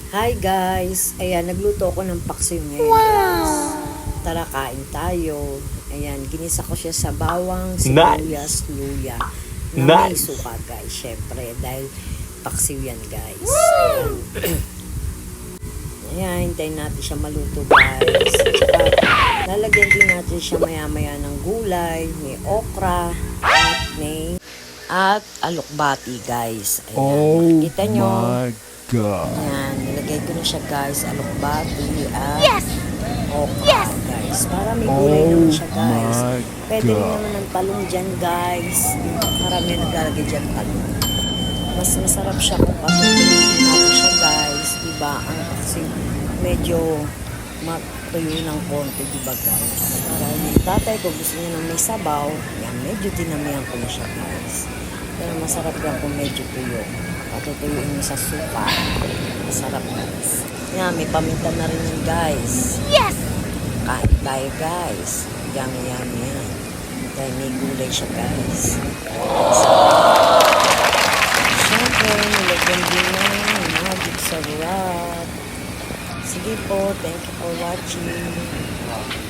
Hi guys! Ayan, nagluto ako ng paksiw ngayon guys. Tara, kain tayo. Ayan, ginisa ko siya sa bawang, sibuyas, luya. Na may suka guys, syempre. Dahil paksiw yan guys. Ayan. Ayan, hintayin natin siya maluto guys. Tsaka, lalagyan din natin siya maya-maya ng gulay, may okra, at alokbati guys. Ayan, kita nyo. God. Ayan, nilagay ko na siya guys, alokbati at okra guys. Para may gulay naman siya guys. Pwede rin naman ng talong dyan guys. Marami naglalagay dyan talong. Mas masarap siya kung patuloy natin siya guys. Diba? Ang kasi medyo matuyo ng konti, diba guys? Para yung tatay ko gusto niya ng may sabaw. Yan, medyo dinamihan ko na siya guys. Pero masarap yan kung medyo tuyo. Patutuyuin mo sa suka. Masarap guys. Yan, may paminta na rin yun guys. Yes! Kain tayo guys. Yummy yummy yan. Dahil may gulay siya guys. Siyempre, nilagyan din ng magic sarap. Sige po, thank you for watching.